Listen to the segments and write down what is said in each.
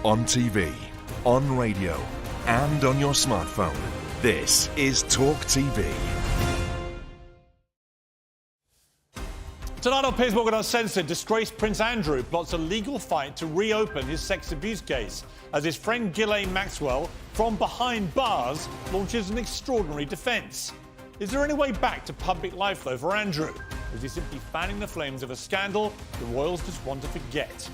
On TV, on radio, and on your smartphone. This is TalkTV. Tonight on Piers Morgan Uncensored, disgraced Prince Andrew plots a legal fight to reopen his sex abuse case as his friend Ghislaine Maxwell, from behind bars, launches an extraordinary defence. Is there any way back to public life, though, for Andrew? Or is he simply fanning the flames of a scandal the royals just want to forget?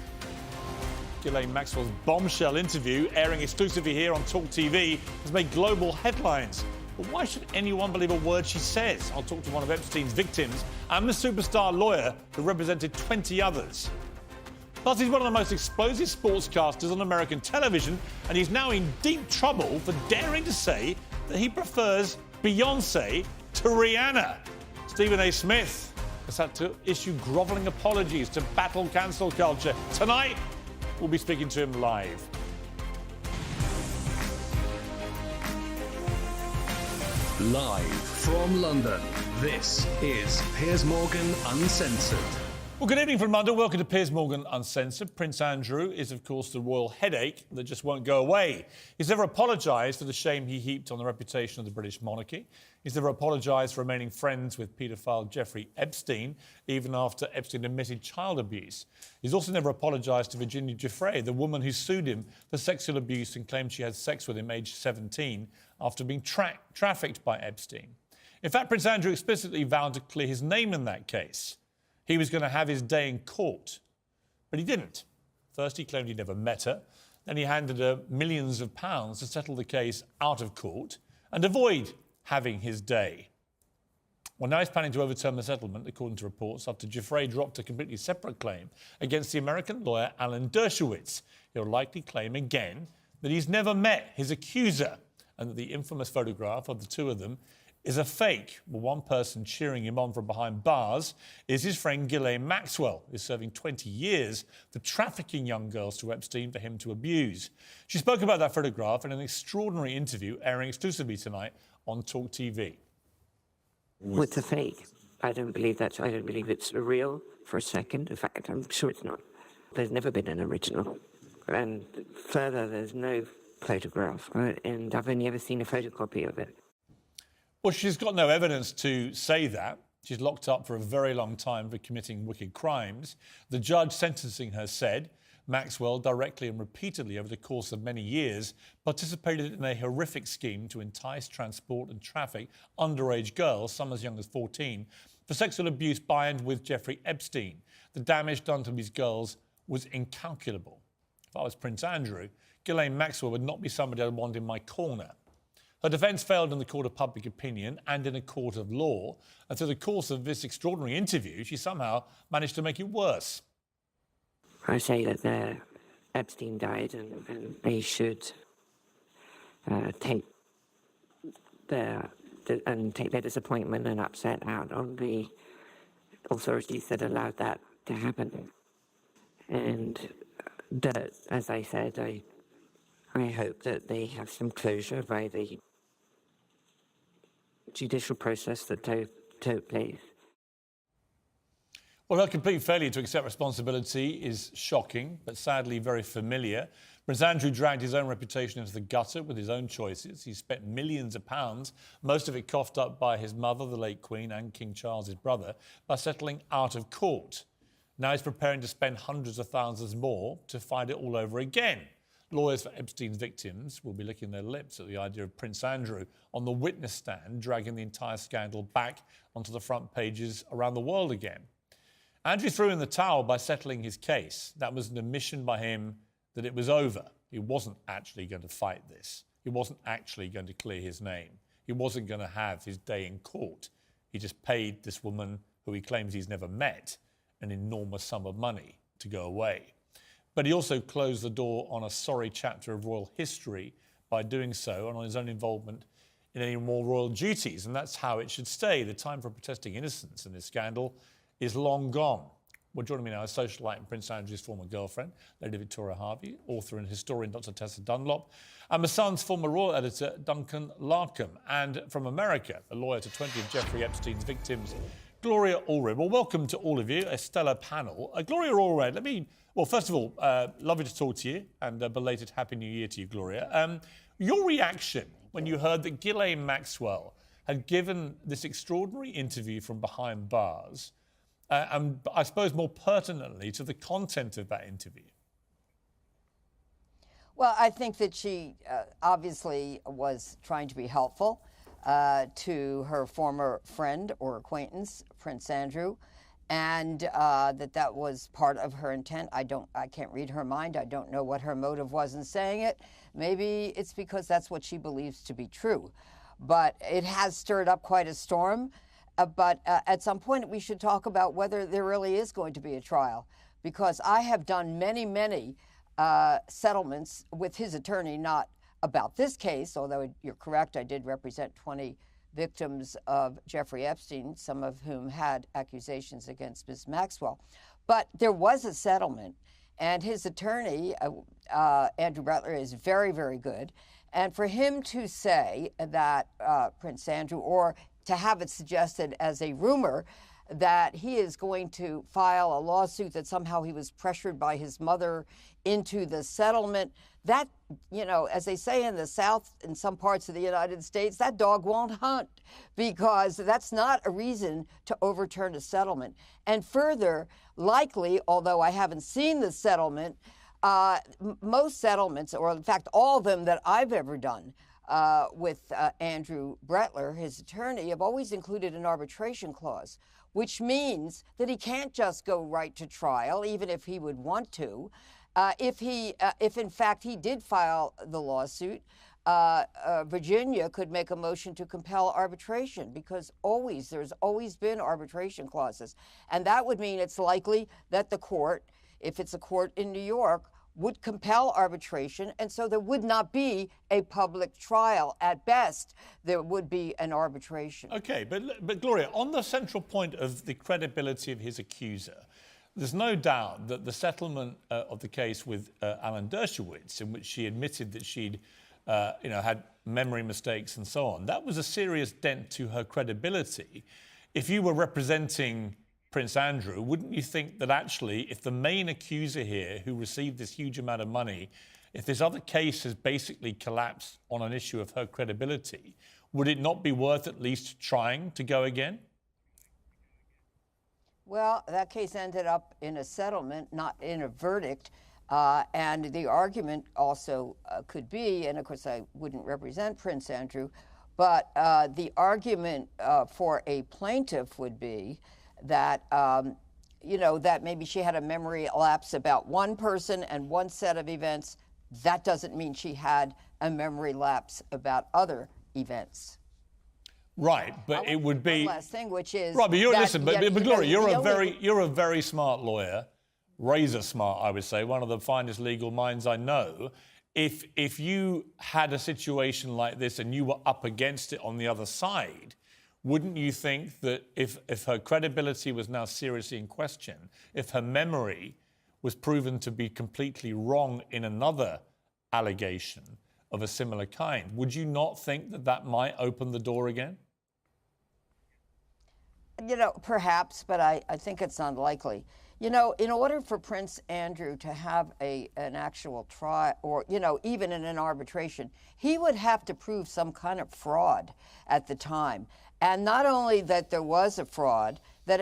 Ghislaine Maxwell's bombshell interview, airing exclusively here on TalkTV, has made global headlines. But why should anyone believe a word she says? I'll talk to one of Epstein's victims and the superstar lawyer who represented 20 others. Plus, he's one of the most explosive sportscasters on American television, and he's now in deep trouble for daring to say that he prefers Beyoncé to Rihanna. Stephen A. Smith has had to issue grovelling apologies to battle cancel culture. Tonight, we'll be speaking to him live. Live from London, this is Piers Morgan Uncensored. Well, good evening from London. Welcome to Piers Morgan Uncensored. Prince Andrew is, of course, the royal headache that just won't go away. He's never apologised for the shame he heaped on the reputation of the British monarchy. He's never apologised for remaining friends with paedophile Jeffrey Epstein, even after Epstein admitted child abuse. He's also never apologised to Virginia Giuffre, the woman who sued him for sexual abuse and claimed she had sex with him aged 17 after being trafficked by Epstein. In fact, Prince Andrew explicitly vowed to clear his name in that case. He was going to have his day in court, but he didn't. First, he claimed he never met her. Then he handed her millions of pounds to settle the case out of court and avoid having his day. Well, now he's planning to overturn the settlement, according to reports, after Giuffre dropped a completely separate claim against the American lawyer Alan Dershowitz. He'll likely claim again that he's never met his accuser and that the infamous photograph of the two of them is a fake. Well, one person cheering him on from behind bars is his friend Ghislaine Maxwell, who's serving 20 years for trafficking young girls to Epstein for him to abuse. She spoke about that photograph in an extraordinary interview airing exclusively tonight on TalkTV. It's a fake. I don't believe it's real for a second. In fact, I'm sure it's not. There's never been an original. And further, there's no photograph. And I've only ever seen a photocopy of it. Well, she's got no evidence to say that. She's locked up for a very long time for committing wicked crimes. The judge sentencing her said Maxwell directly and repeatedly over the course of many years participated in a horrific scheme to entice, transport and traffic underage girls, some as young as 14, for sexual abuse by and with Jeffrey Epstein. The damage done to these girls was incalculable. If I was Prince Andrew, Ghislaine Maxwell would not be somebody I'd want in my corner. Her defence failed in the court of public opinion and in a court of law, and through the course of this extraordinary interview, she somehow managed to make it worse. I say that Epstein died and they should take their disappointment and upset out on the authorities that allowed that to happen. And that, as I said, I hope that they have some closure by the judicial process that took place. Well, her complete failure to accept responsibility is shocking, but sadly very familiar. Prince Andrew dragged his own reputation into the gutter with his own choices. He spent millions of pounds, most of it coughed up by his mother, the late Queen, and King Charles, his brother, by settling out of court. Now he's preparing to spend hundreds of thousands more to fight it all over again. Lawyers for Epstein's victims will be licking their lips at the idea of Prince Andrew on the witness stand, dragging the entire scandal back onto the front pages around the world again. Andrew threw in the towel by settling his case. That was an admission by him that it was over. He wasn't actually going to fight this. He wasn't actually going to clear his name. He wasn't going to have his day in court. He just paid this woman, who he claims he's never met, an enormous sum of money to go away. But he also closed the door on a sorry chapter of royal history by doing so, and on his own involvement in any more royal duties. And that's how it should stay. The time for protesting innocence in this scandal is long gone. Well, joining me now is socialite and Prince Andrew's former girlfriend, Lady Victoria Harvey, author and historian Dr. Tessa Dunlop, and my son's former royal editor, Duncan Larkham, and from America, a lawyer to 20 of Jeffrey Epstein's victims, Gloria Allred. Well, welcome to all of you, a stellar panel. Gloria Allred, well, first of all, lovely to talk to you, and a belated Happy New Year to you, Gloria. Your reaction when you heard that Ghislaine Maxwell had given this extraordinary interview from behind bars, and I suppose more pertinently to the content of that interview? Well, I think that she obviously was trying to be helpful to her former friend or acquaintance, Prince Andrew, and that was part of her intent. I can't read her mind. I don't know what her motive was in saying it. Maybe it's because that's what she believes to be true. But it has stirred up quite a storm. But at some point, we should talk about whether there really is going to be a trial, because I have done many settlements with his attorney, not about this case, although you're correct, I did represent 20 victims of Jeffrey Epstein, some of whom had accusations against Ms. Maxwell. But there was a settlement, and his attorney, Andrew Brettler, is very, very good. And for him to say that Prince Andrew, or to have it suggested as a rumor that he is going to file a lawsuit that somehow he was pressured by his mother into the settlement, that, you know, as they say in the South, in some parts of the United States, that dog won't hunt, because that's not a reason to overturn a settlement. And further, likely, although I haven't seen the settlement, most settlements, or in fact all of them that I've ever done with Andrew Brettler, his attorney, have always included an arbitration clause, which means that he can't just go right to trial, even if he would want to. If in fact he did file the lawsuit, Virginia could make a motion to compel arbitration, because there's always been arbitration clauses. And that would mean it's likely that the court, if it's a court in New York, would compel arbitration, and so there would not be a public trial. At best, there would be an arbitration. Okay, but Gloria, on the central point of the credibility of his accuser, there's no doubt that the settlement of the case with Alan Dershowitz, in which she admitted that she'd had memory mistakes and so on, that was a serious dent to her credibility. If you were representing Prince Andrew, wouldn't you think that actually, if the main accuser here, who received this huge amount of money, if this other case has basically collapsed on an issue of her credibility, would it not be worth at least trying to go again? Well, that case ended up in a settlement, not in a verdict. And the argument also could be, and of course I wouldn't represent Prince Andrew, but the argument for a plaintiff would be that, that maybe she had a memory lapse about one person and one set of events. That doesn't mean she had a memory lapse about other events. Right, but it would be one last thing, which is right. But but Gloria, you're a very smart lawyer, razor smart, I would say, one of the finest legal minds I know. If you had a situation like this and you were up against it on the other side, wouldn't you think that if her credibility was now seriously in question, if her memory was proven to be completely wrong in another allegation of a similar kind, would you not think that that might open the door again? Perhaps, but I think it's unlikely. In order for Prince Andrew to have an actual trial, or, even in an arbitration, he would have to prove some kind of fraud at the time. And not only that there was a fraud, that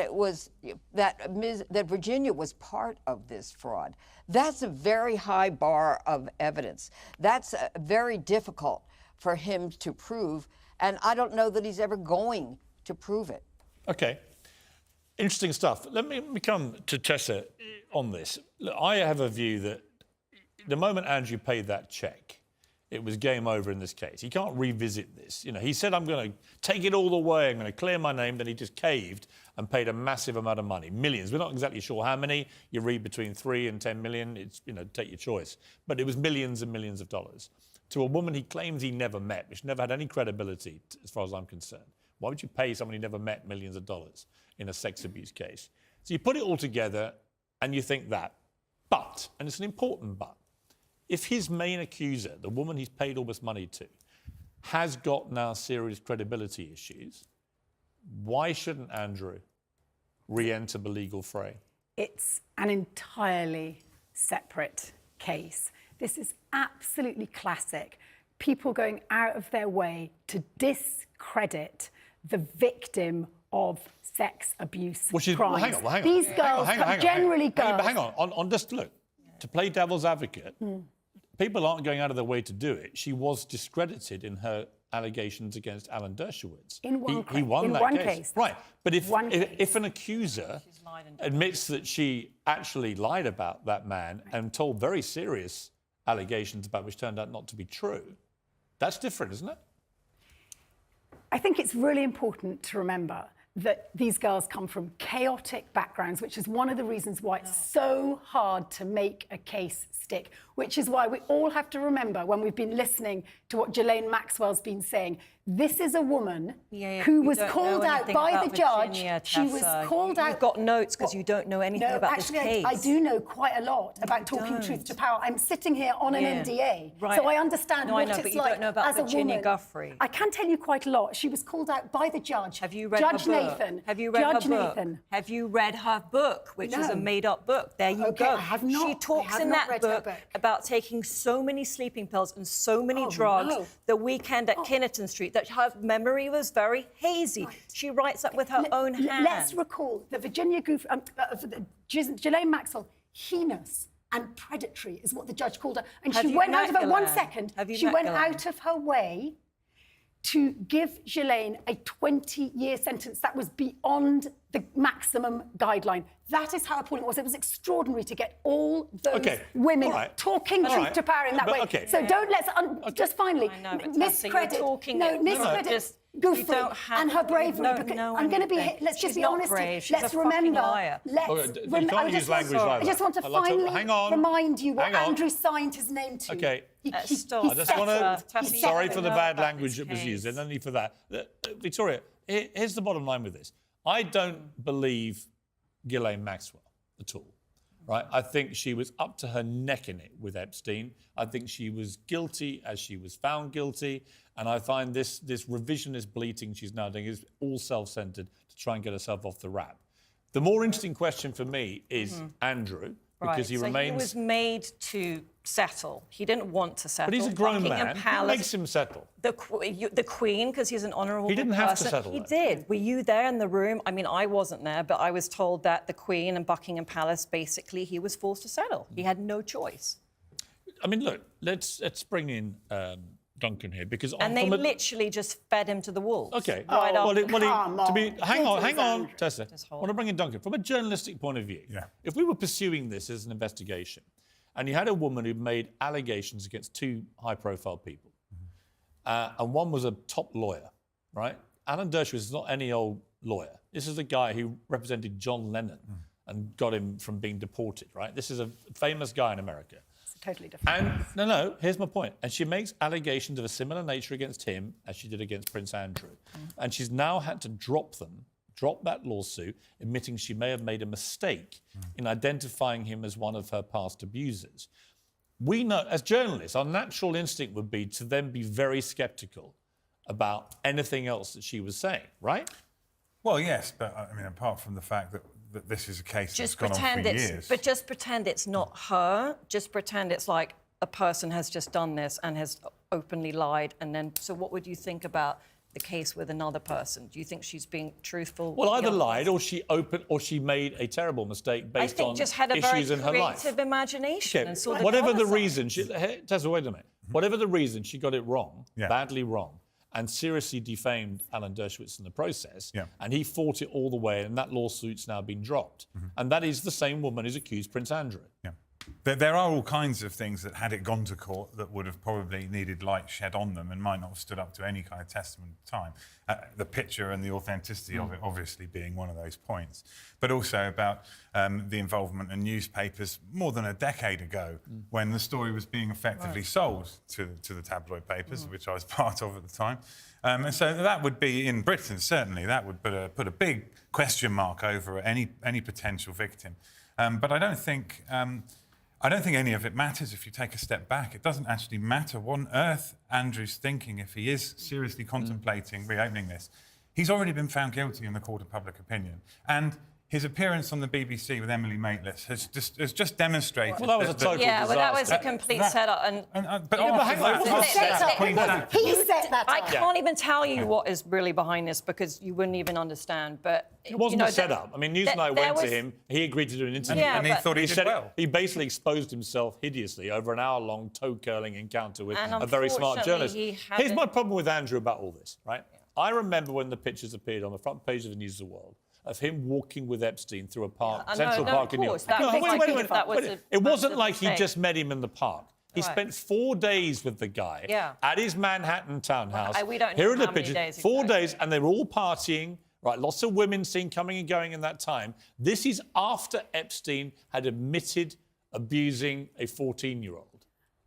that Virginia was part of this fraud. That's a very high bar of evidence. That's very difficult for him to prove, and I don't know that he's ever going to prove it. Okay. Interesting stuff. Let me come to Tessa on this. Look, I have a view that the moment Andrew paid that cheque, it was game over in this case. He can't revisit this. He said, I'm going to take it all the way, I'm going to clear my name. Then he just caved and paid a massive amount of money, millions. We're not exactly sure how many. You read between 3 and 10 million. It's, take your choice. But it was millions and millions of dollars to a woman he claims he never met, which never had any credibility, as far as I'm concerned. Why would you pay someone you never met millions of dollars in a sex abuse case? So you put it all together and you think that. But, and it's an important but, if his main accuser, the woman he's paid all this money to, has got now serious credibility issues, why shouldn't Andrew re-enter the legal fray? It's an entirely separate case. This is absolutely classic. People going out of their way to discredit the victim of sex abuse crimes. Well, hang on. These girls generally go. Hang on. On just look, to play devil's advocate, people aren't going out of their way to do it. She was discredited in her allegations against Alan Dershowitz. He won that case. Right. But if an accuser admits that she actually lied about that man and told very serious allegations about which turned out not to be true, that's different, isn't it? I think it's really important to remember that these girls come from chaotic backgrounds, which is one of the reasons why it's so hard to make a case stick, which is why we all have to remember when we've been listening to what Ghislaine Maxwell's been saying. This is a woman who was called out by the judge. She was called out. You've got notes because you don't know anything about this case. I do know quite a lot about talking truth to power. I'm sitting here on an NDA, so I understand what it's like. You don't know about as a Virginia woman. Guffrey. I can tell you quite a lot. She was called out by the judge. Have you read Judge her book? Nathan. Have you read Judge her book? Nathan. Have you read her book, which is a No. made-up book? There you go. I have not. She talks in that book about taking so many sleeping pills and so many drugs the weekend at Kinnerton Street that her memory was very hazy. Right. She writes that with her own hand. Let's recall that Ghislaine Maxwell, heinous and predatory is what the judge called her. And she went out of her, one second, she went out of her way to give Ghislaine a 20-year sentence that was beyond the maximum guideline. That is how appalling it was. It was extraordinary to get all those women talking truth to power in that way. So don't let's just finally miscredit. Miscredit Goofy and her bravery. I'm going to be. Let's just be honest. Let's remember. I just want to finally remind you what Andrew signed his name to. Okay. I just want to. Sorry for the bad language that was used. And only for that, Victoria. Here's the bottom line with this. I don't believe Ghislaine Maxwell at all. Right? I think she was up to her neck in it with Epstein. I think she was guilty as she was found guilty. And I find this revisionist bleating she's now doing is all self-centred to try and get herself off the rap. The more interesting question for me is Andrew, because he remains... He was made to settle. He didn't want to settle. But he's a grown man. Who makes him settle? The Queen, because he's an honourable person. He didn't have to settle. He did. Were you there in the room? I mean, I wasn't there, but I was told that the Queen and Buckingham Palace, basically, he was forced to settle. He had no choice. I mean, look, let's bring in Duncan here, because... And they literally just fed him to the wolves. OK. Right hang on, Tessa. I want to bring in Duncan. From a journalistic point of view, if we were pursuing this as an investigation, and you had a woman who made allegations against two high-profile people, and one was a top lawyer, right? Alan Dershowitz is not any old lawyer. This is a guy who represented John Lennon and got him from being deported, right? This is a famous guy in America. It's totally different. And here's my point. And she makes allegations of a similar nature against him as she did against Prince Andrew. And she's now had to drop that lawsuit, admitting she may have made a mistake in identifying him as one of her past abusers. We know, as journalists, our natural instinct would be to then be very sceptical about anything else that she was saying, right? Well, yes, but I mean, apart from the fact that this is a case that's gone on for years. But just pretend it's not her. Just pretend it's like a person has just done this and has openly lied. And then, so what would you think about the case with another person? Do you think she's being truthful? Well, either lied or she made a terrible mistake based on just had a very issues in her life. creative imagination and saw the whatever the colour reason, Tessa, wait a minute. Whatever the reason, she got it wrong, badly wrong, and seriously defamed Alan Dershowitz in the process. And he fought it all the way, and that lawsuit's now been dropped. And that is the same woman who's accused Prince Andrew. There are all kinds of things that, had it gone to court, that would have probably needed light shed on them and might not have stood up to any kind of testament at the time. The picture and the authenticity of it obviously being one of those points. But also about the involvement in newspapers more than a decade ago, when the story was being effectively sold to the tabloid papers, which I was part of at the time. And so that would be, in Britain, certainly, that would put a big question mark over any potential victim. But I don't think any of it matters if you take a step back. It doesn't actually matter what on earth Andrew's thinking if he is seriously contemplating reopening this. He's already been found guilty in the court of public opinion. And his appearance on the BBC with Emily Maitlis has just demonstrated. Well, that was a total Yeah, disaster. well, that was a complete setup. But He set that I up. can't even tell you what is really behind this because you wouldn't even understand. But It wasn't a setup. I mean, Newsnight went to him. He agreed to do an interview. Yeah, and he thought he did well. He basically exposed himself hideously over an hour-long toe-curling encounter with And a very smart journalist. unfortunately, he Here's hadn't- my problem with Andrew about all this, right? I remember when the pictures appeared on the front page of the News of the World of him walking with Epstein through a park, Yeah, Central Park in New York. That was a It wasn't massive like he mistake. just met him in the park. He Right. spent 4 days with the guy at his Manhattan townhouse. We don't Here know are the how many pictures. days 4 exactly. days, and they were all partying. Right, lots of women seen coming and going in that time. This is after Epstein had admitted abusing a 14-year-old.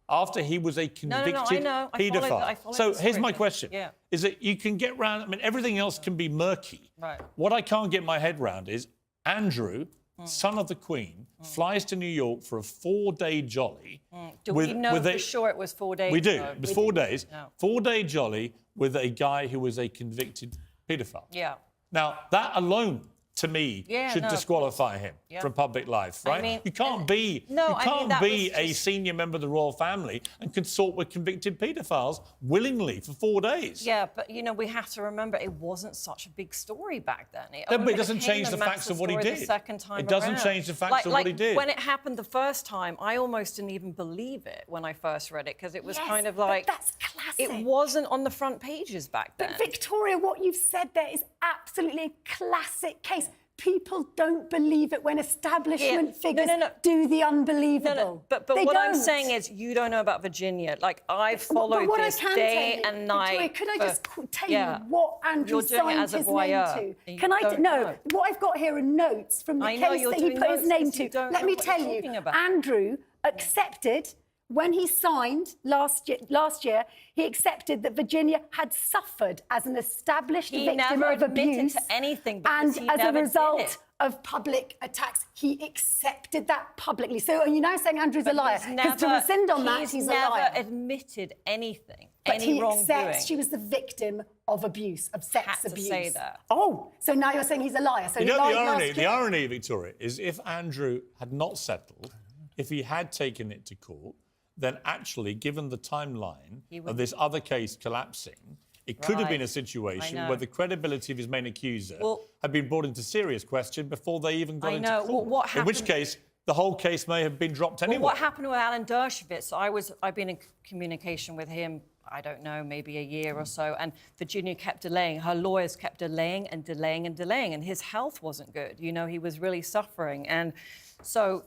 After he was a convicted I know. I paedophile. followed So the here's story. my question. Yeah. Is that you can get round, I mean, everything else can be murky. Right. What I can't get my head round is Andrew, son of the Queen, flies to New York for a 4-day jolly. Do we know for sure it was 4 days? We do. though? It was 4 days. Yeah. 4-day jolly with a guy who was a convicted paedophile. Yeah. Now, that alone, to me, should no, of disqualify him Yeah. from public life, right? mean, you can't be, no, you I mean, can't that be was a just- senior member of the royal family and consort with convicted paedophiles willingly for 4 days. Yeah, but we have to remember it wasn't such a big story back then. No, but only it doesn't became change a the facts massive of what he story did. The second time It doesn't around. change the facts of what he did. When it happened the first time, I almost didn't even believe it when I first read it because it was Yes, kind of but like that's classic. it wasn't on the front pages back then. But Victoria, what you've said there is absolutely a classic case. People don't believe it when establishment figures do the unbelievable. But They what I'm don't. saying is you don't know about Virginia. Like I've followed But what this I can day tell you, and night. Victoria, could I for- just tell yeah. you what Andrew You're doing it signed as a his voyeur, name and to? Can I? don't No. know. What I've got here are notes from the I know case you're that he doing put his notes name because you to. don't Let know me what tell you're you, talking about. Andrew accepted. When he signed last year, he accepted that Virginia had suffered as an established He victim never of admitted abuse, to anything and because he as a never did result it. of public attacks, he accepted that publicly. So are you now saying Andrew's a liar? He's Because to rescind on that, he's a never liar. admitted anything, But any he wrongdoing. accepts she was the victim of abuse, of sex Had to abuse. say that. Oh, so now you're saying he's a liar. So You he know, lied the last irony, year. Victoria, is if Andrew had not settled, if he had taken it to court, then actually, given the timeline of this other case collapsing, it could have been a Right. situation I know. where the credibility of his main accuser Well- had been brought into serious question before they even got I into know. court. Well, what In which happened- case, the whole case may have been dropped anyway. Well, what happened with Alan Dershowitz? I've been in communication with him, I don't know, maybe a year or so, and Virginia kept delaying. Her lawyers kept delaying and delaying and delaying, and his health wasn't good. He was really suffering. And so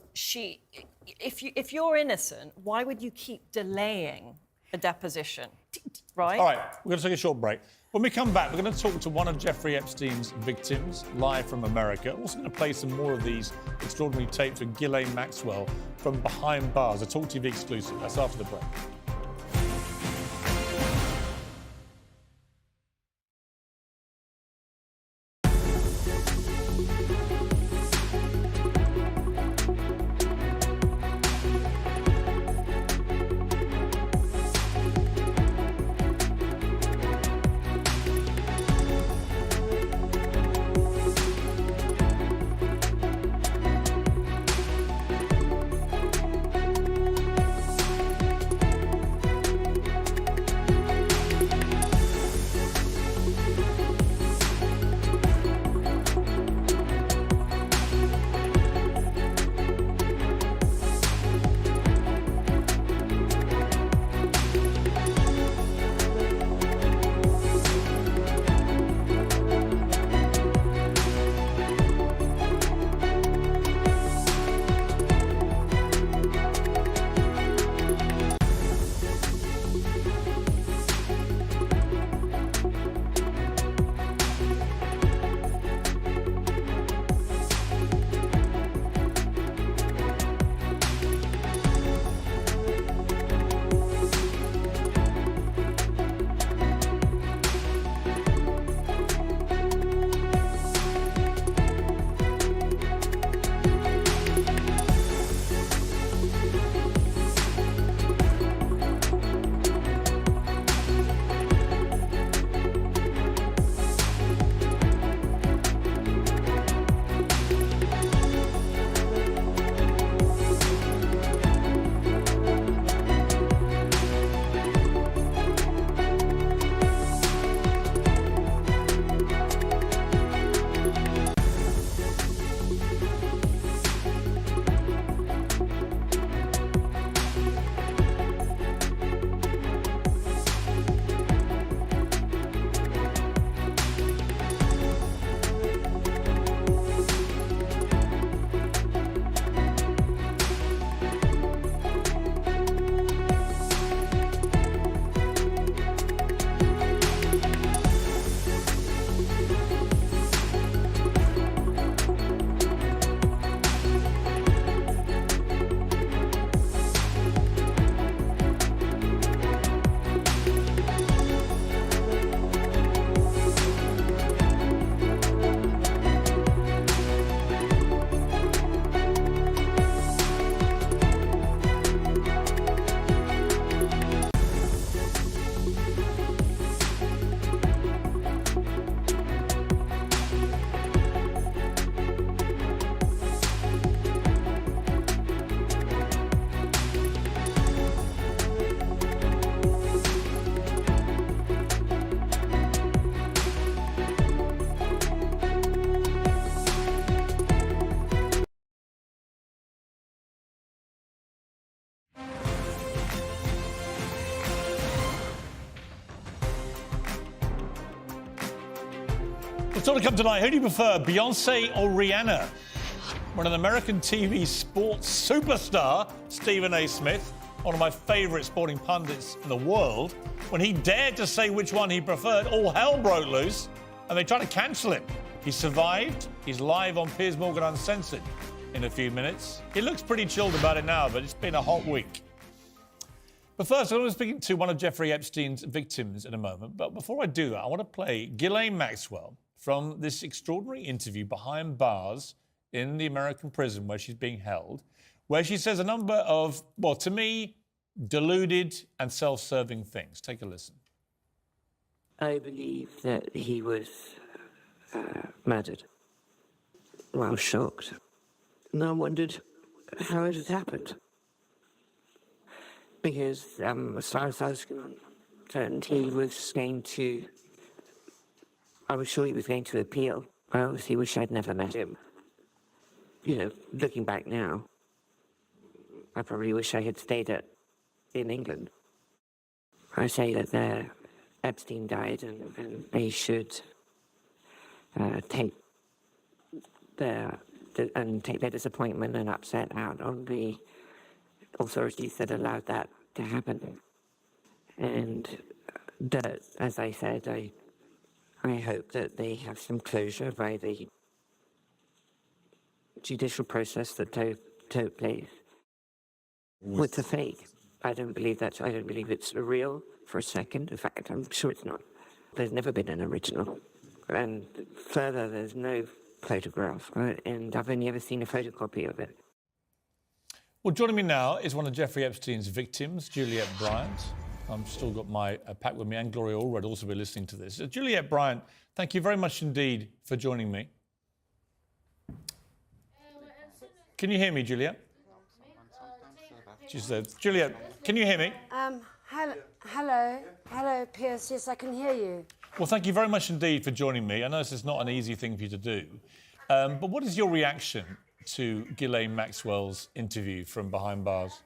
if you're innocent, why would you keep delaying a deposition? Right? All right, we're going to take a short break. When we come back, we're going to talk to one of Jeffrey Epstein's victims, live from America. We're also going to play some more of these extraordinary tapes with Ghislaine Maxwell from behind bars, a TalkTV exclusive. That's after the break. It's all to come tonight. Who do you prefer, Beyonce or Rihanna? When an American TV sports superstar, Stephen A. Smith, one of my favourite sporting pundits in the world, when he dared to say which one he preferred, all hell broke loose and they tried to cancel him. He survived. He's live on Piers Morgan Uncensored in a few minutes. He looks pretty chilled about it now, but it's been a hot week. But first, I'm going to be speaking to one of Jeffrey Epstein's victims in a moment. But before I do that, I want to play Ghislaine Maxwell from this extraordinary interview behind bars in the American prison where she's being held, where she says a number of, well, to me, deluded and self-serving things. Take a listen. I believe that he was murdered. Well, I was shocked. And I wondered how it had happened. Because as far as I was concerned, he was going to... I was sure he was going to appeal. I obviously wish I'd never met him. You know, looking back now, I probably wish I had stayed in England. I say that Epstein died and they should take their disappointment and upset out on the authorities that allowed that to happen. And that, as I said, I hope that they have some closure by the judicial process that took place with the fake. I don't believe it's real for a second. In fact, I'm sure it's not. There's never been an original. And further, there's no photograph. And I've only ever seen a photocopy of it. Well, joining me now is one of Jeffrey Epstein's victims, Juliet Bryant. I've still got my pack with me, and Gloria Allred also be listening to this. Juliet Bryant, thank you very much indeed for joining me. Can you hear me, Juliet? She said, Juliet, can you hear me? Hello, Piers. Yes, I can hear you. Well, thank you very much indeed for joining me. I know this is not an easy thing for you to do, but what is your reaction to Ghislaine Maxwell's interview from behind bars?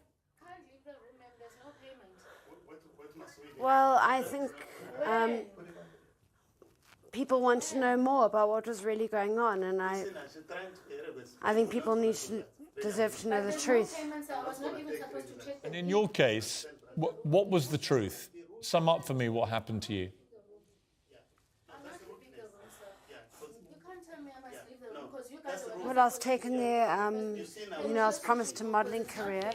Well, I think people want to know more about what was really going on, and I think people deserve to know the truth. And in your case, what was the truth? Sum up for me what happened to you. Well, I was taken there, I was promised a modelling career.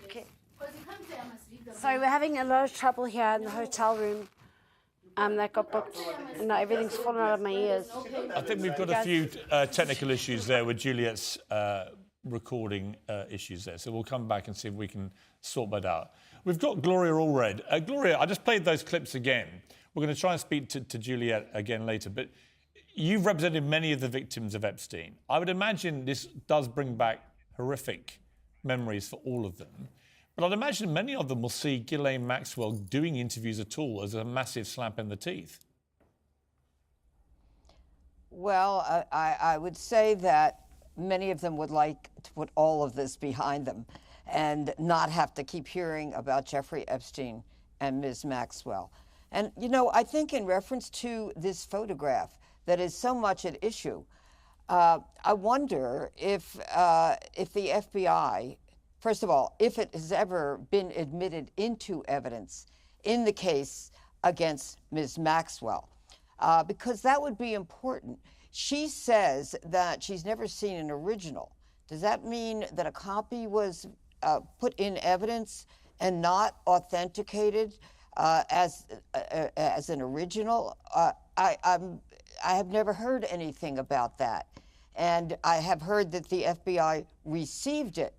Okay. So we're having a lot of trouble here in the hotel room that got booked, and now everything's fallen out of my ears. I think we've got a few technical issues there with Juliet's recording issues there, so we'll come back and see if we can sort that out. We've got Gloria Allred. Gloria, I just played those clips again. We're going to try and speak to Juliet again later, but you've represented many of the victims of Epstein. I would imagine this does bring back horrific memories for all of them. But I'd imagine many of them will see Ghislaine Maxwell doing interviews at all as a massive slap in the teeth. Well, I would say that many of them would like to put all of this behind them and not have to keep hearing about Jeffrey Epstein and Ms. Maxwell. And, I think in reference to this photograph that is so much at issue, I wonder if the FBI... First of all, if it has ever been admitted into evidence in the case against Ms. Maxwell, because that would be important. She says that she's never seen an original. Does that mean that a copy was put in evidence and not authenticated as an original? I have never heard anything about that. And I have heard that the FBI received it.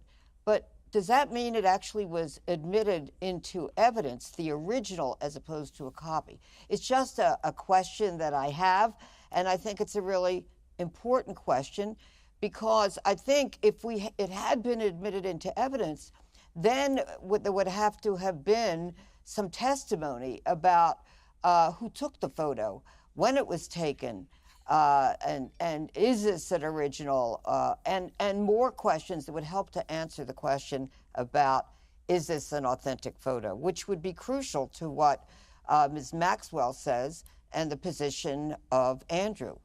But does that mean it actually was admitted into evidence, the original, as opposed to a copy? It's just a question that I have, and I think it's a really important question, because I think if it had been admitted into evidence, then there would have to have been some testimony about who took the photo, when it was taken, and is this an original? And more questions that would help to answer the question about, is this an authentic photo, which would be crucial to what Ms. Maxwell says and the position of Andrew.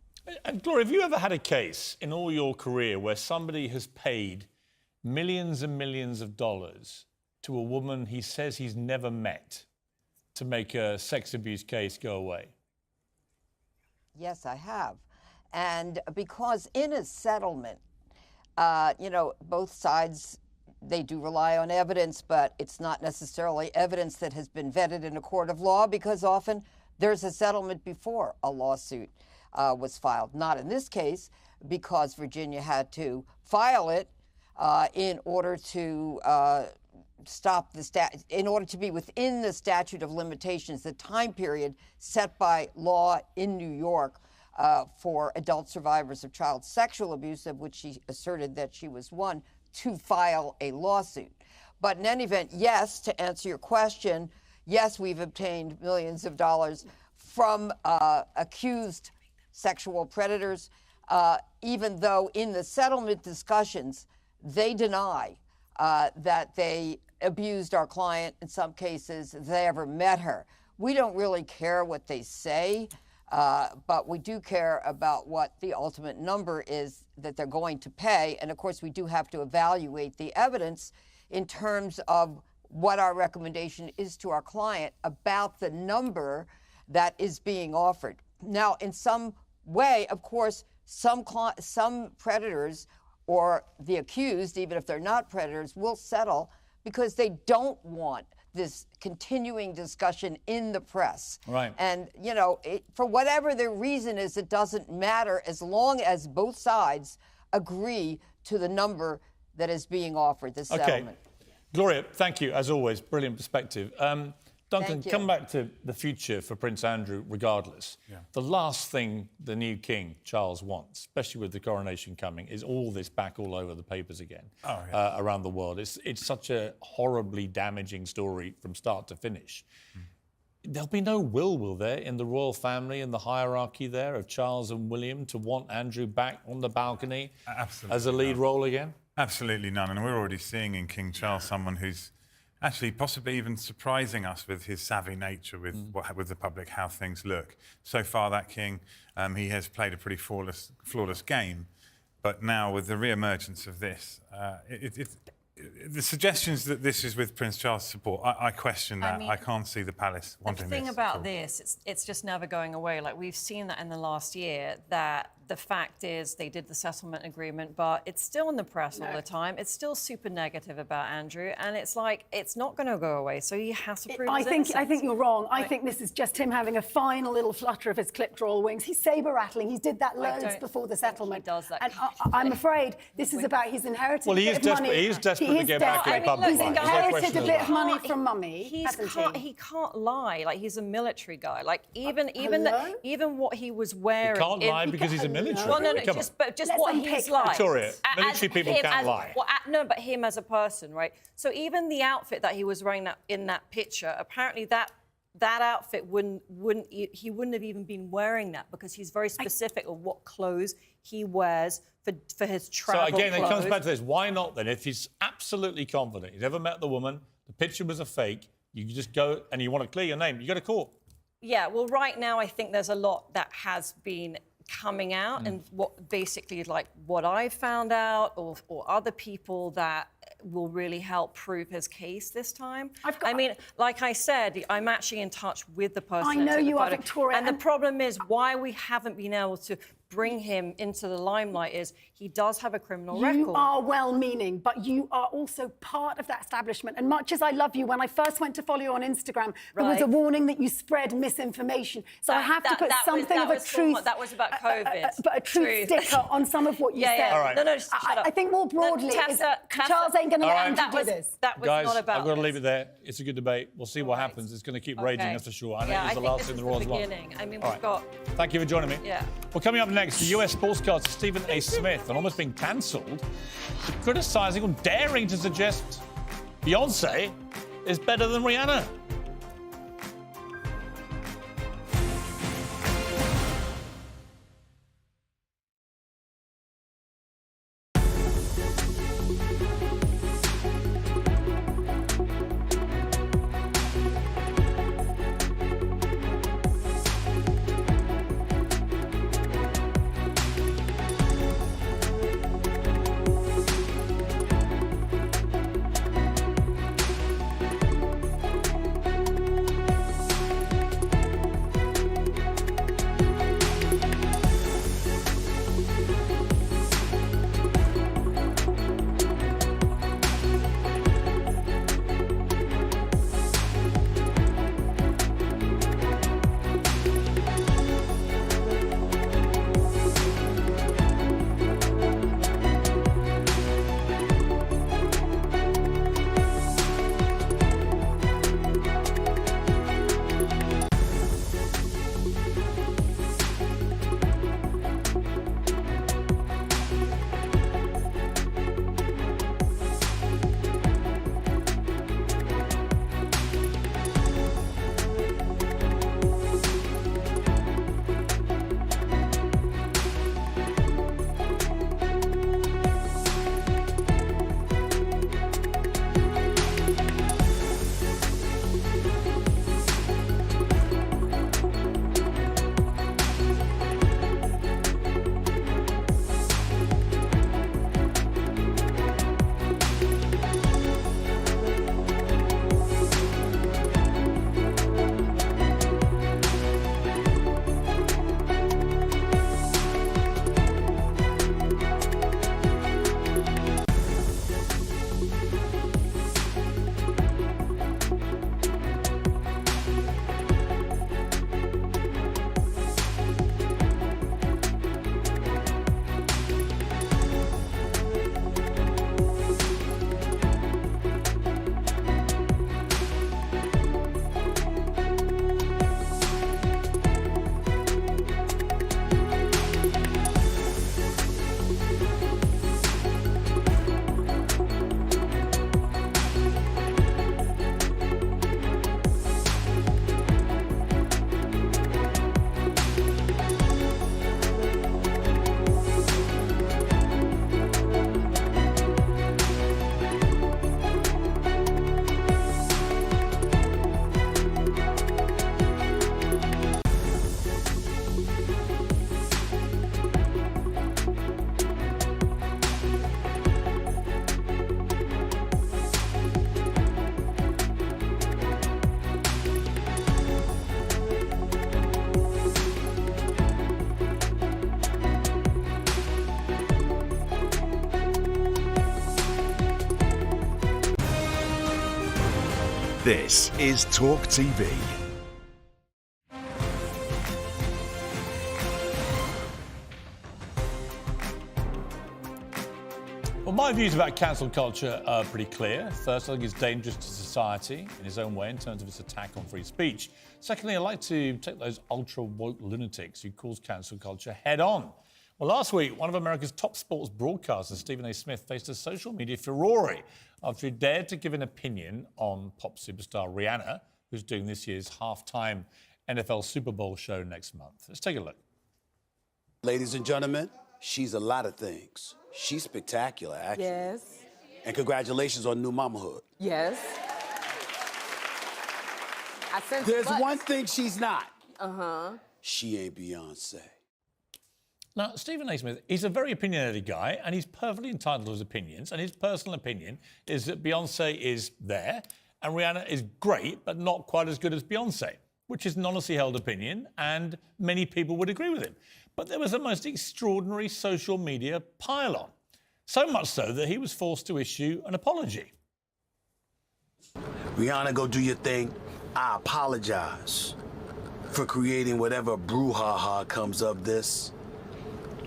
And Gloria, have you ever had a case in all your career where somebody has paid millions and millions of dollars to a woman he says he's never met to make a sex abuse case go away? Yes, I have. And because in a settlement, you know, both sides, they do rely on evidence, but it's not necessarily evidence that has been vetted in a court of law, because often there's a settlement before a lawsuit was filed. Not in this case, because Virginia had to file it in order to in order to be within the statute of limitations, the time period set by law in New York for adult survivors of child sexual abuse, of which she asserted that she was one, to file a lawsuit. But in any event, yes, to answer your question, yes, we've obtained millions of dollars from accused sexual predators, even though in the settlement discussions, they deny that they abused our client. In some cases, they ever met her. We don't really care what they say, but we do care about what the ultimate number is that they're going to pay. And of course, we do have to evaluate the evidence in terms of what our recommendation is to our client about the number that is being offered. Now, in some way, of course, some predators or the accused, even if they're not predators, will settle because they don't want this continuing discussion in the press. Right. And, you know, for whatever their reason is, it doesn't matter as long as both sides agree to the number that is being offered, the settlement. Gloria, thank you, as always. Brilliant perspective. Duncan, come back to the future for Prince Andrew regardless. Yeah. The last thing the new king, Charles, wants, especially with the coronation coming, is all this back all over the papers again around the world. It's such a horribly damaging story from start to finish. There'll be no will there, in the royal family and the hierarchy there of Charles and William to want Andrew back on the balcony as a lead role again? Absolutely none. And we're already seeing in King Charles someone who's actually possibly even surprising us with his savvy nature with with the public, how things look. So far, that king, he has played a pretty flawless game. But now with the re-emergence of this, the suggestions that this is with Prince Charles' support, I question that. I mean, I can't see the palace wanting this. The thing about this, it's just never going away. Like, we've seen that in the last year, that the fact is they did the settlement agreement, but it's still in the press all the time. It's still super negative about Andrew, and it's like, it's not going to go away, so he has to prove his innocence. I think you're wrong. I think this is just him having a final little flutter of his clipped royal wings. He's saber-rattling. He did that loads before the settlement. He does that. And I'm afraid this is about his inheritance. Well, he is desperate to get back in the public. He's inherited a bit of money from Mummy, He can't lie. Like, he's a military guy. Like, even what he was wearing. He can't lie because he's a military. Well, no, just what he's like. Victoria, military people can't lie. No, but him as a person, right? So even the outfit that he was wearing in that picture, apparently that outfit he wouldn't have even been wearing that, because he's very specific of what clothes he wears for his travel. So again, it comes back to this. Why not then? If he's absolutely confident, he's never met the woman, the picture was a fake, you just go and you want to clear your name, you go to court. Yeah, well, right now I think there's a lot that has been coming out, and what I found out, or other people that will really help prove his case this time. I mean, like I said, I'm actually in touch with the person. I know you are, Victoria. And the problem is why we haven't been able to bring him into the limelight is he does have a criminal record. You are well-meaning, but you are also part of that establishment. And much as I love you, when I first went to follow you on Instagram, there was a warning that you spread misinformation. So I have to put something of a truth. That was about COVID. But a truth sticker on some of what you said. All right. No, just shut up. I think more broadly, Charles ain't going to let Andrew do this. That was Guys, not about I've got to leave it there. It's a good debate. We'll see what happens. It's going to keep raging, that's for sure. I know it was the last thing the Royals won. I mean, we've got... Thank you for joining me. Yeah. Well, coming up next, the US sportscaster Stephen A. Smith, and almost being cancelled, for criticising or daring to suggest Beyonce is better than Rihanna. This is TalkTV. Well, my views about cancel culture are pretty clear. First, I think it's dangerous to society in its own way in terms of its attack on free speech. Secondly, I like to take those ultra-woke lunatics who cause cancel culture head on. Well, last week, one of America's top sports broadcasters, Stephen A. Smith, faced a social media furore after he dared to give an opinion on pop superstar Rihanna, who's doing this year's halftime NFL Super Bowl show next month. Let's take a look. Ladies and gentlemen, she's a lot of things. She's spectacular, actually. Yes. And congratulations on new mamahood. Yes. I sense There's butts. one thing she's not. Uh-huh. She ain't Beyonce. Now, Stephen A. Smith, he's a very opinionated guy, and he's perfectly entitled to his opinions. And his personal opinion is that Beyonce is there, and Rihanna is great, but not quite as good as Beyonce, which is an honestly held opinion, and many people would agree with him. But there was a most extraordinary social media pile-on, so much so that he was forced to issue an apology. Rihanna, go do your thing. I apologize for creating whatever brouhaha comes of this.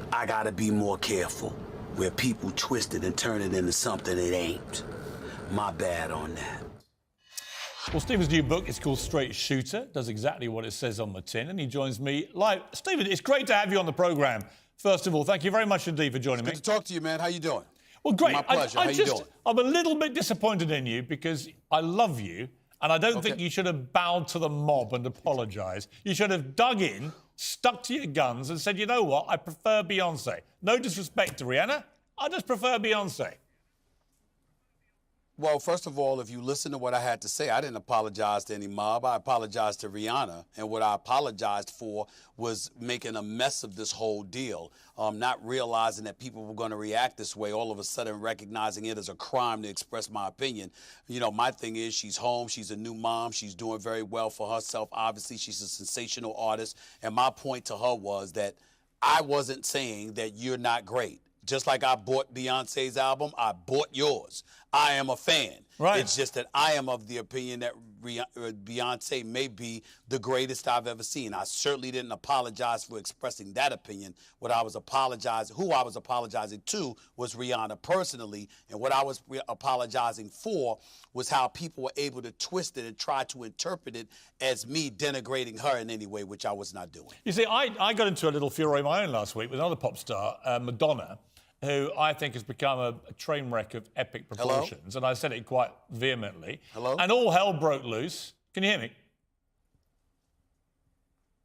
I gotta be more careful where people twist it and turn it into something it ain't. My bad on that. Well, Stephen's new book is called Straight Shooter, does exactly what it says on the tin, and he joins me live. Stephen, it's great to have you on the programme. First of all, thank you very much indeed for joining me. Good to talk to you, man. How you doing? Well, great. My pleasure. How you doing? I'm a little bit disappointed in you because I love you, and I don't think you should have bowed to the mob and apologised. You should have dug in, stuck to your guns, and said, you know what, I prefer Beyonce. No disrespect to Rihanna, I just prefer Beyonce. Well, first of all, if you listen to what I had to say, I didn't apologize to any mob. I apologized to Rihanna. And what I apologized for was making a mess of this whole deal, not realizing that people were going to react this way, all of a sudden recognizing it as a crime to express my opinion. You know, my thing is she's home. She's a new mom. She's doing very well for herself. Obviously, she's a sensational artist. And my point to her was that I wasn't saying that you're not great. Just like I bought Beyonce's album, I bought yours. I am a fan. Right. It's just that I am of the opinion that Beyonce may be the greatest I've ever seen. I certainly didn't apologize for expressing that opinion. Who I was apologizing to was Rihanna personally, and what I was apologizing for was how people were able to twist it and try to interpret it as me denigrating her in any way, which I was not doing. You see, I got into a little furore of my own last week with another pop star, Madonna, who I think has become a train wreck of epic proportions. Hello? And I said it quite vehemently. Hello? And all hell broke loose. Can you hear me?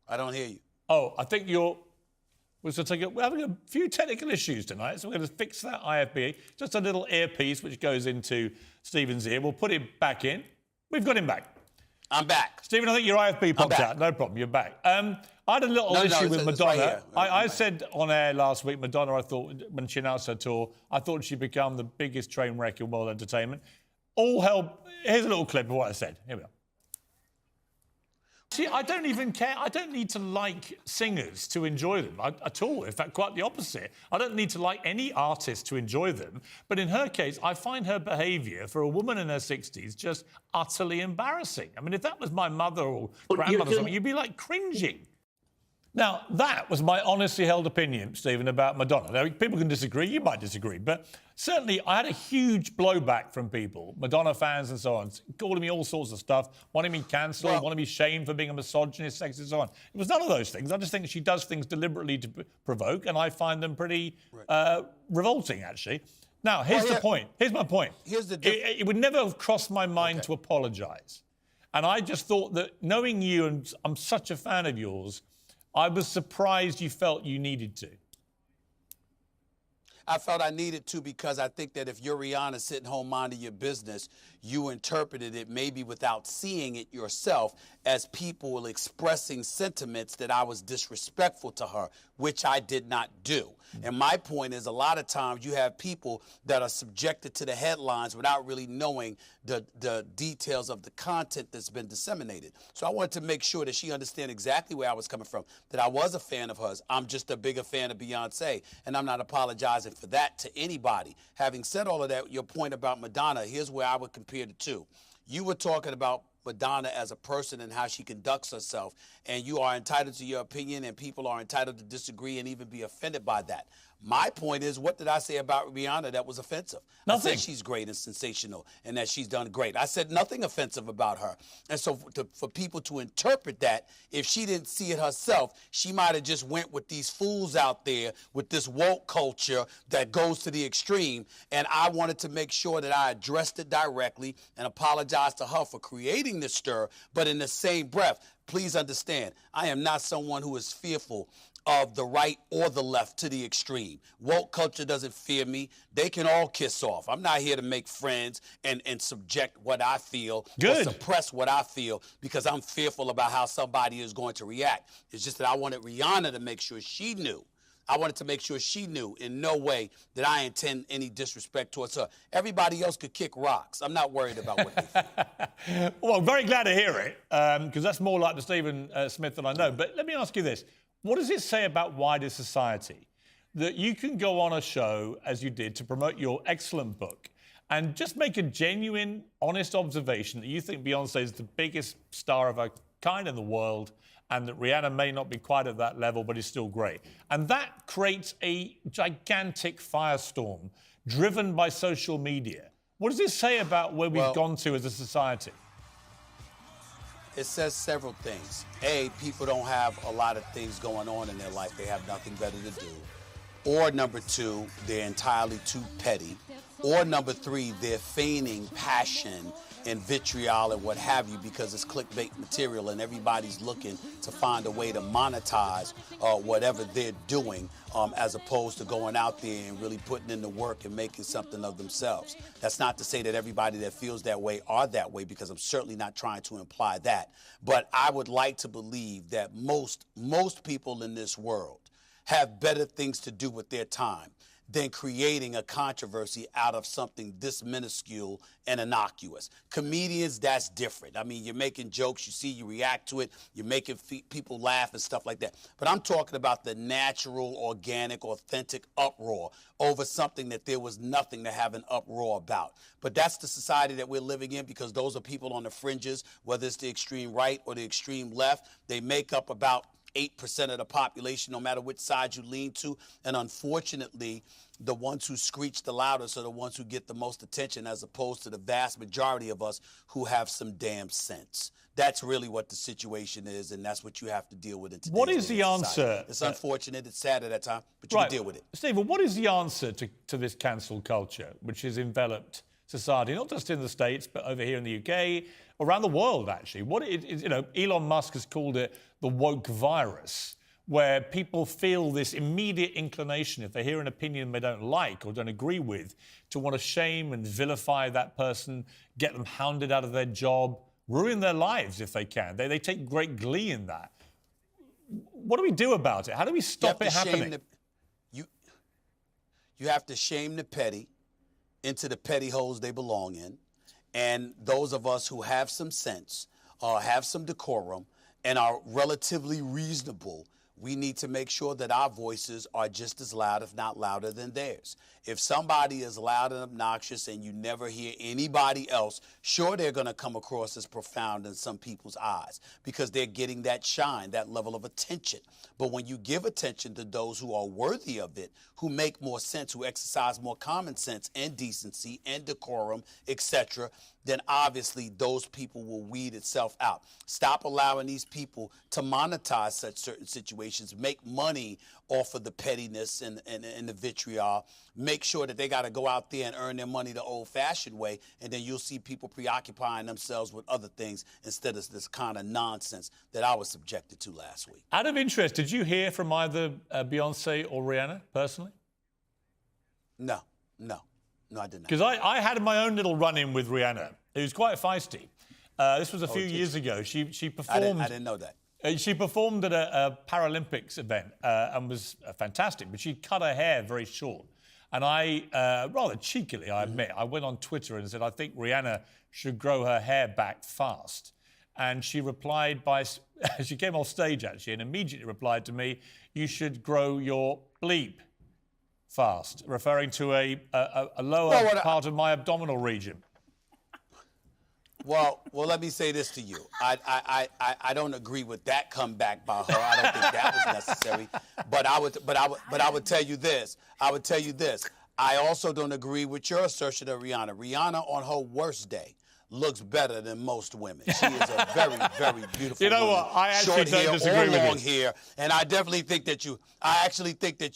I don't hear you. Oh, I think we're having a few technical issues tonight, so we're going to fix that IFB. Just a little earpiece which goes into Stephen's ear. We'll put it back in. We've got him back. I'm back. Stephen, I think your IFB popped out. No problem, you're back. I had a little issue with Madonna. Right I said on air last week, Madonna, I thought, when she announced her tour, I thought she'd become the biggest train wreck in world entertainment. All hell... Here's a little clip of what I said. Here we are. See, I don't even care. I don't need to like singers to enjoy them at all. In fact, quite the opposite. I don't need to like any artist to enjoy them. But in her case, I find her behaviour for a woman in her 60s just utterly embarrassing. I mean, if that was my mother or grandmother or something, you'd be like cringing. Now, that was my honestly held opinion, Stephen, about Madonna. Now, people can disagree, you might disagree, but certainly I had a huge blowback from people, Madonna fans and so on, calling me all sorts of stuff, wanting me cancelled, wanting me shamed for being a misogynist, sexist, and so on. It was none of those things. I just think she does things deliberately to provoke, and I find them pretty revolting, actually. Now, here's the point. Here's my point. It would never have crossed my mind to apologise. And I just thought that knowing you, and I'm such a fan of yours, I was surprised you felt you needed to. I felt I needed to because I think that if you're Rihanna sitting home minding your business, you interpreted it maybe without seeing it yourself as people expressing sentiments that I was disrespectful to her, which I did not do. And my point is a lot of times you have people that are subjected to the headlines without really knowing the details of the content that's been disseminated. So I wanted to make sure that she understand exactly where I was coming from, that I was a fan of hers. I'm just a bigger fan of Beyonce, and I'm not apologizing for that to anybody. Having said all of that, your point about Madonna, here's where I would compare the two. You were talking about Madonna as a person and how she conducts herself, and you are entitled to your opinion, and people are entitled to disagree and even be offended by that. My point is, what did I say about Rihanna that was offensive? Nothing. I said she's great and sensational and that she's done great. I said nothing offensive about her. And so for people to interpret that, if she didn't see it herself, she might have just went with these fools out there with this woke culture that goes to the extreme. And I wanted to make sure that I addressed it directly and apologized to her for creating this stir. But in the same breath, please understand, I am not someone who is fearful of the right or the left to the extreme. Woke culture doesn't fear me. They can all kiss off. I'm not here to make friends and subject what I feel or suppress what I feel because I'm fearful about how somebody is going to react. It's just that I wanted Rihanna to make sure she knew. I wanted to make sure she knew in no way that I intend any disrespect towards her. Everybody else could kick rocks. I'm not worried about what they think. Well, I'm very glad to hear it, because that's more like the Stephen Smith that I know. But let me ask you this. What does it say about wider society that you can go on a show, as you did, to promote your excellent book and just make a genuine, honest observation that you think Beyoncé is the biggest star of her kind in the world and that Rihanna may not be quite at that level but is still great? And that creates a gigantic firestorm driven by social media. What does it say about where we've gone to as a society? It says several things. A, people don't have a lot of things going on in their life. They have nothing better to do. Or number two, they're entirely too petty. Or number three, they're feigning passion and vitriol and what have you because it's clickbait material and everybody's looking to find a way to monetize whatever they're doing as opposed to going out there and really putting in the work and making something of themselves. That's not to say that everybody that feels that way are that way because I'm certainly not trying to imply that. But I would like to believe that most people in this world have better things to do with their time than creating a controversy out of something this minuscule and innocuous. Comedians, that's different. I mean, you're making jokes, you see, you react to it, you're making people laugh and stuff like that. But I'm talking about the natural, organic, authentic uproar over something that there was nothing to have an uproar about. But that's the society that we're living in because those are people on the fringes, whether it's the extreme right or the extreme left. They make up about 8% of the population, no matter which side you lean to. And unfortunately, the ones who screech the loudest are the ones who get the most attention as opposed to the vast majority of us who have some damn sense. That's really what the situation is, and that's what you have to deal with in today's What is the answer? Society. It's unfortunate, it's sad at that time, but you can deal with it. Stephen, what is the answer to this cancel culture, which has enveloped society, not just in the States, but over here in the UK, around the world, actually? Elon Musk has called it the woke virus, where people feel this immediate inclination, if they hear an opinion they don't like or don't agree with, to want to shame and vilify that person, get them hounded out of their job, ruin their lives if they can. They take great glee in that. What do we do about it? How do we stop it happening? You have to shame the petty into the petty holes they belong in. And those of us who have some sense, have some decorum, and are relatively reasonable, we need to make sure that our voices are just as loud, if not louder than theirs. If somebody is loud and obnoxious and you never hear anybody else, sure, they're going to come across as profound in some people's eyes because they're getting that shine, that level of attention. But when you give attention to those who are worthy of it, who make more sense, who exercise more common sense and decency and decorum, etc., then obviously those people will weed itself out. Stop allowing these people to monetize such certain situations, make money off of the pettiness and the vitriol, make sure that they got to go out there and earn their money the old-fashioned way, and then you'll see people preoccupying themselves with other things instead of this kind of nonsense that I was subjected to last week. Out of interest, did you hear from either Beyoncé or Rihanna personally? No, I did not. Because I had my own little run-in with Rihanna. It was quite feisty. This was a few years ago. She performed. I didn't know that. She performed at a Paralympics event and was fantastic, but she cut her hair very short. And I, rather cheekily, I admit, I went on Twitter and said, I think Rihanna should grow her hair back fast. And she replied she came off stage actually and immediately replied to me, you should grow your bleep fast, referring to a lower part of my abdominal region. Well, let me say this to you. I don't agree with that comeback by her. I don't think that was necessary. But I would tell you this. I also don't agree with your assertion of Rihanna. Rihanna, on her worst day, looks better than most women. She is a very, very beautiful You know woman. what? I actually Short don't hair disagree or with long you. hair. And I definitely think that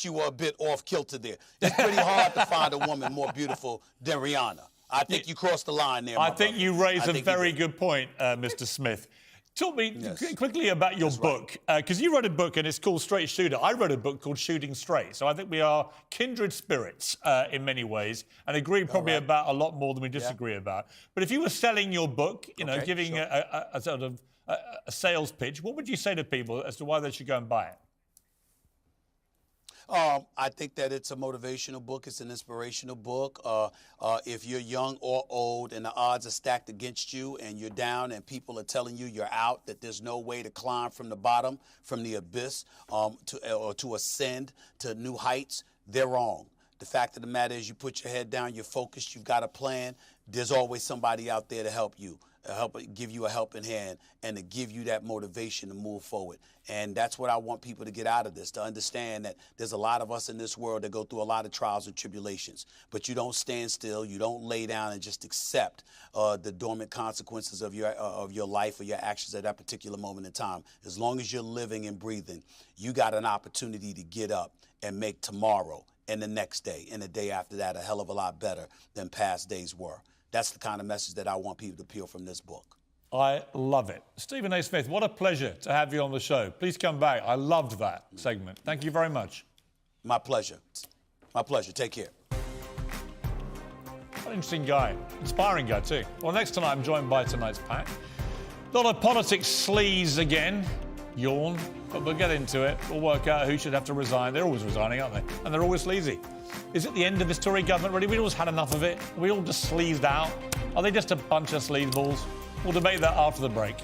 you were a bit off kilter there. It's pretty hard to find a woman more beautiful than Rihanna. I think you crossed the line there. I think you raise a very good point, Mr. Smith. Talk me quickly about your book, because you wrote a book and it's called Straight Shooter. I wrote a book called Shooting Straight. So I think we are kindred spirits in many ways and agree probably about a lot more than we disagree about. But if you were selling your book, giving a sort of a sales pitch, what would you say to people as to why they should go and buy it? I think that it's a motivational book. It's an inspirational book. If you're young or old and the odds are stacked against you and you're down and people are telling you you're out, that there's no way to climb from the bottom, from the abyss, to ascend to new heights, they're wrong. The fact of the matter is you put your head down, you're focused, you've got a plan. There's always somebody out there to help you. Give you a helping hand and to give you that motivation to move forward. And that's what I want people to get out of this, to understand that there's a lot of us in this world that go through a lot of trials and tribulations. But you don't stand still, you don't lay down and just accept the dormant consequences of your life or your actions at that particular moment in time. As long as you're living and breathing, you got an opportunity to get up and make tomorrow and the next day and the day after that a hell of a lot better than past days were. That's the kind of message that I want people to peel from this book. I love it. Stephen A. Smith, what a pleasure to have you on the show. Please come back. I loved that segment. Thank you very much. My pleasure. My pleasure. Take care. What an interesting guy. Inspiring guy, too. Well, next tonight, I'm joined by tonight's pack. A lot of politics sleaze again. Yawn. But we'll get into it. We'll work out who should have to resign. They're always resigning, aren't they? And they're always sleazy. Is it the end of this Tory government, really? We always had enough of it. We all just sleazed out. Are they just a bunch of sleazeballs? We'll debate that after the break.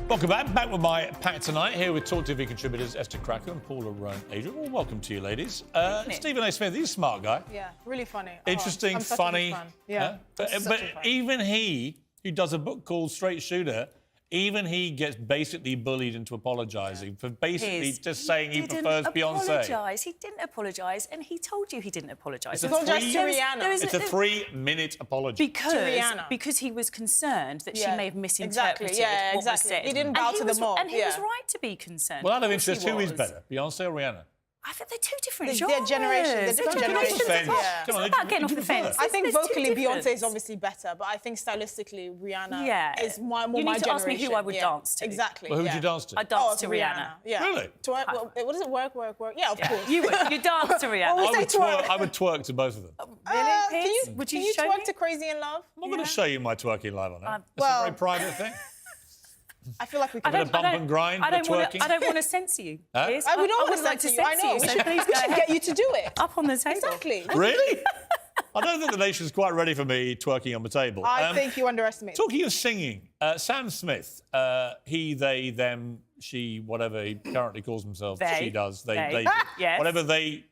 Welcome back with my pack tonight, here with TalkTV contributors Esther Cracker and Paula Adrian. Well, welcome to you, ladies. Stephen A. Smith, he's a smart guy. Yeah, really funny. Interesting, funny. Yeah. But even he, who does a book called Straight Shooter, even he gets basically bullied into apologising for basically just saying he prefers Beyonce. He didn't apologise, and he told you he didn't apologise. It's a 3-minute apology. Because he was concerned that she may have misinterpreted what was said. He didn't bow to the mob. And he was right to be concerned. Well, out of interest, who is better, Beyonce or Rihanna? I think they're two different genres. They're different generations. It's not about getting off the fence. I think vocally Beyonce is obviously better, but I think stylistically Rihanna is more my generation. You need to ask me who I would dance to. Exactly. Well, who would you dance to? I'd dance to Rihanna. Yeah. Really? What is it? Work? Yeah, of course. You would. You dance to Rihanna. I would twerk to both of them. Really? Can you twerk to Crazy in Love? I'm not going to show you my twerking live on it. It's a very private thing. I feel like we can. A bump and grind. I don't want to censor you. I would always like to censor you. I know. So please we should get you to do it. Up on the table. Exactly. Really? I don't think the nation's quite ready for me twerking on the table. I think you underestimate. Talking of singing, Sam Smith, he, they, them, she, whatever he currently calls himself, she does, they yes. whatever they.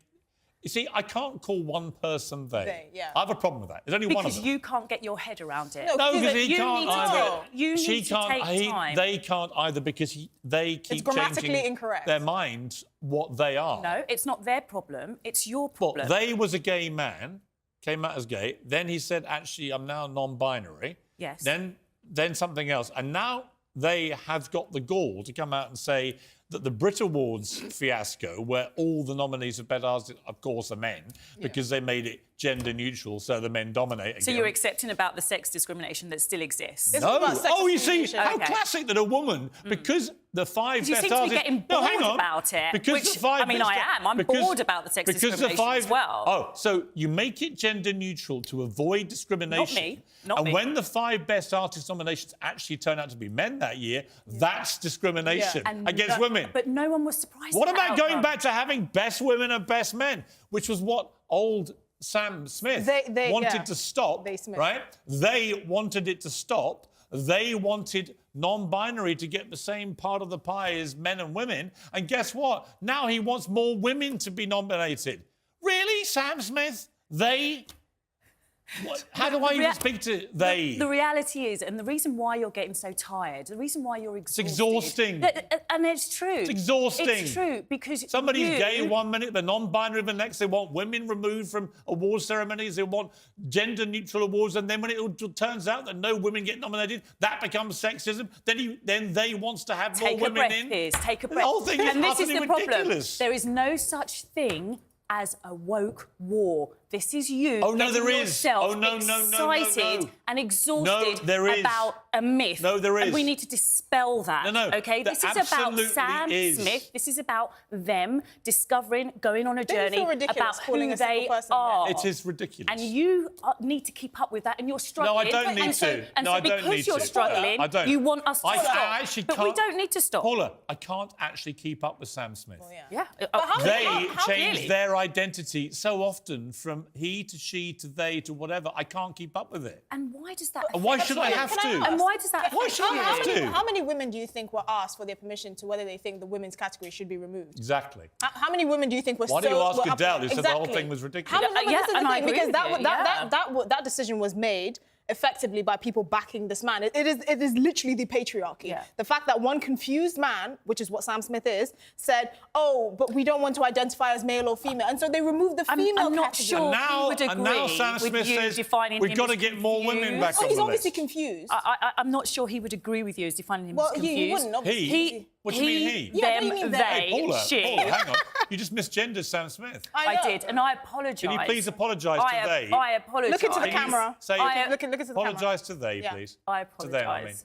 You see, I can't call one person they. I have a problem with that. There's only one of them. Because you can't get your head around it. No, because he can't either. You need to take time. They can't either because they keep changing their mind what they are. No, it's not their problem. It's your problem. Well, they was a gay man, came out as gay. Then he said, actually, I'm now non-binary. Yes. Then something else. And now they have got the gall to come out and say that the Brit Awards fiasco, where all the nominees for Best Artist, of course, are men, because they made it gender neutral, so the men dominate again. So you're accepting about the sex discrimination that still exists? No. Oh, you see, how classic that a woman, because the 5 best artists... You seem to be getting bored about it. Because the 5 I mean, I am. I'm bored about the sex discrimination as well. Oh, so you make it gender neutral to avoid discrimination. Not me. And when the 5 best artist nominations actually turn out to be men that year, that's discrimination against women. But no one was surprised. What about going back to having best women and best men, which was what old Sam Smith wanted to stop, right? They wanted it to stop. They wanted non-binary to get the same part of the pie as men and women. And guess what? Now he wants more women to be nominated. Really, Sam Smith? They... What? How do I even speak to they? The reality is, and the reason why you're getting so tired, the reason why you're exhausted... It's exhausting. And it's true. It's exhausting. It's true, because somebody's gay 1 minute, they're non-binary the next. They want women removed from award ceremonies. They want gender-neutral awards. And then when it turns out that no women get nominated, that becomes sexism. Then they wants to have more women in. Piers, take a breath. The whole thing is utterly ridiculous. There is no such thing as a woke war. This is you yourself excited and exhausted about a myth. No, there is. And we need to dispel that. No, OK? This is about Sam Smith. This is about them discovering, going on a journey about who they are. It is ridiculous. And you need to keep up with that, and you're struggling. No, I don't need to. And so because you're struggling, you want us to stop. But we don't need to stop. Paula, I can't actually keep up with Sam Smith. Yeah. They change their identity so often from he to she to they to whatever. I can't keep up with it. And why does that? And why should I have to? And why does that? Why should I have to? How many women do you think were asked for their permission to whether they think the women's category should be removed? Exactly. How many women do you think were Why do you ask Adele, who said the whole thing was ridiculous? Because that decision was made effectively by people backing this man. It is literally the patriarchy. Yeah. The fact that one confused man, which is what Sam Smith is, said, "Oh, but we don't want to identify as male or female," and so they removed the female I'm not category. sure he would agree and now Sam Smith says we've got to get more women back on the list. He's obviously confused. I'm not sure he would agree with you as defining him as confused. He wouldn't. Obviously. What do you mean he? Them, they, hey, Paula, she. Paula, hang on. You just misgendered Sam Smith. I did, and I apologise. Can you please apologise to they? I apologise. Look into the camera. Look into the camera. Apologise to they, please. I apologise. To them, I mean.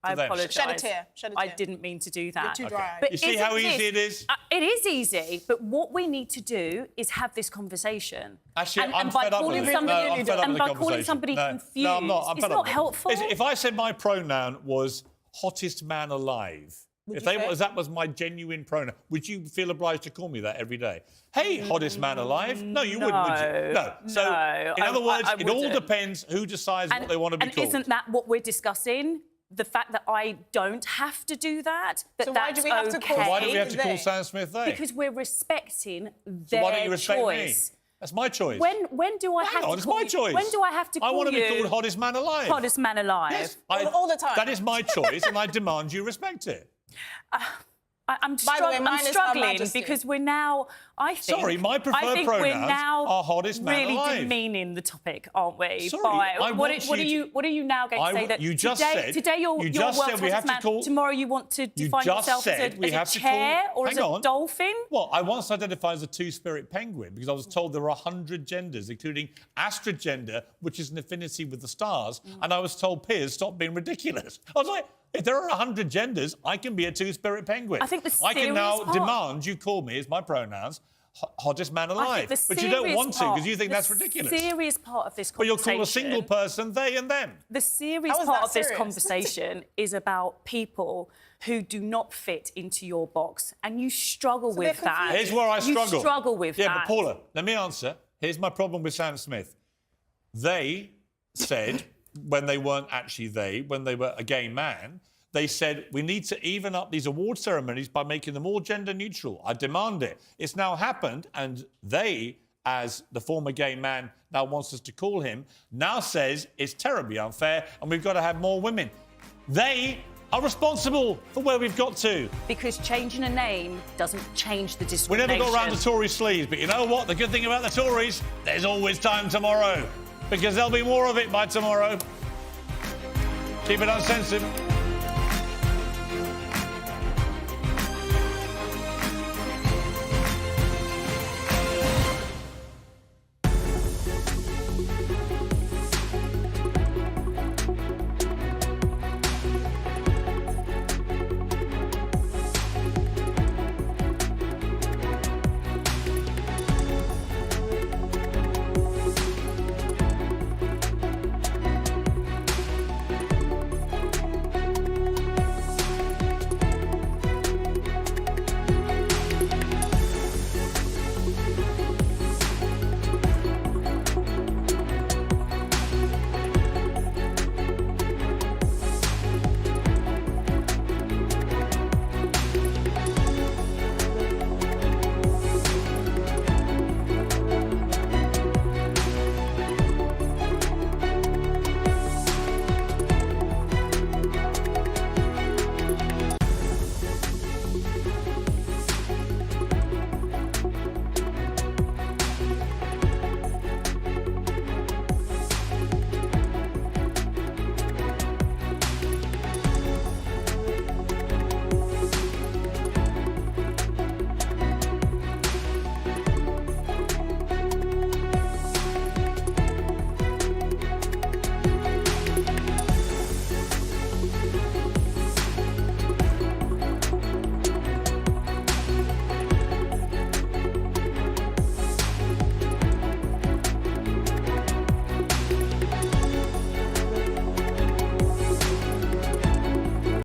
I apologise. Shed a tear. I didn't mean to do that. You're too dry. But you see how easy it is? It is easy, but what we need to do is have this conversation. Actually, I'm fed up with it. I'm fed up with the conversation. And by calling somebody confused, no, I'm not. it's not helpful. If I said my pronoun was hottest man alive, if that was my genuine pronoun, would you feel obliged to call me that every day? Hey, hottest man alive? No, you wouldn't, would you? No. So, in other words, it all depends who decides what they want to be called. And isn't that what we're discussing? the fact that I don't have to do that, that So that's why do we have to call? okay. Why do we have to call Sam Smith they? Because we're respecting their So why don't you respect choice. me? That's my choice. When do I have to it's call my you? choice. When do I have to call you? I want to be called hottest man alive. Hottest man alive. Yes, all the time. That is my choice, and I demand you respect it. I'm By the way, mine is Her struggling Majesty. because we're now, I think... Sorry, my preferred I think pronouns we're now are hottest man really alive. demeaning the topic, aren't we? Sorry, By, I what, want what, you what are you now going to say? That you just today, said, today you're you world's just said we have hottest to man. call... Tomorrow you want to You define just yourself said as we a have to chair call... or as Hang a on. dolphin? Well, I once identified as a two-spirit penguin because I was told there were 100 genders, including astrogender, which is an affinity with the stars, and I was told, Piers, stop being ridiculous. I was like... If there are 100 genders, I can be a two-spirit penguin. I think the I can now serious demand you call me, as my pronouns, hottest man alive. But you don't want to because you think that's ridiculous. The serious part of this Well, conversation... you'll call a single person they and them. The serious How is part that of this serious? conversation is about people who do not fit into your box, and you struggle with that. Here's where I struggle. You struggle with that. Yeah, but Paula, let me answer. Here's my problem with Sam Smith. They said, when they weren't actually when they were a gay man, they said, we need to even up these award ceremonies by making them all gender neutral. I demand it. It's now happened, and they, as the former gay man now wants us to call him, now says it's terribly unfair and we've got to have more women. They are responsible for where we've got to. Because changing a name doesn't change the We discrimination. never got around to Tory sleeves, but you know what? The good thing about the Tories, there's always time tomorrow, because there'll be more of it by tomorrow. Keep it uncensored.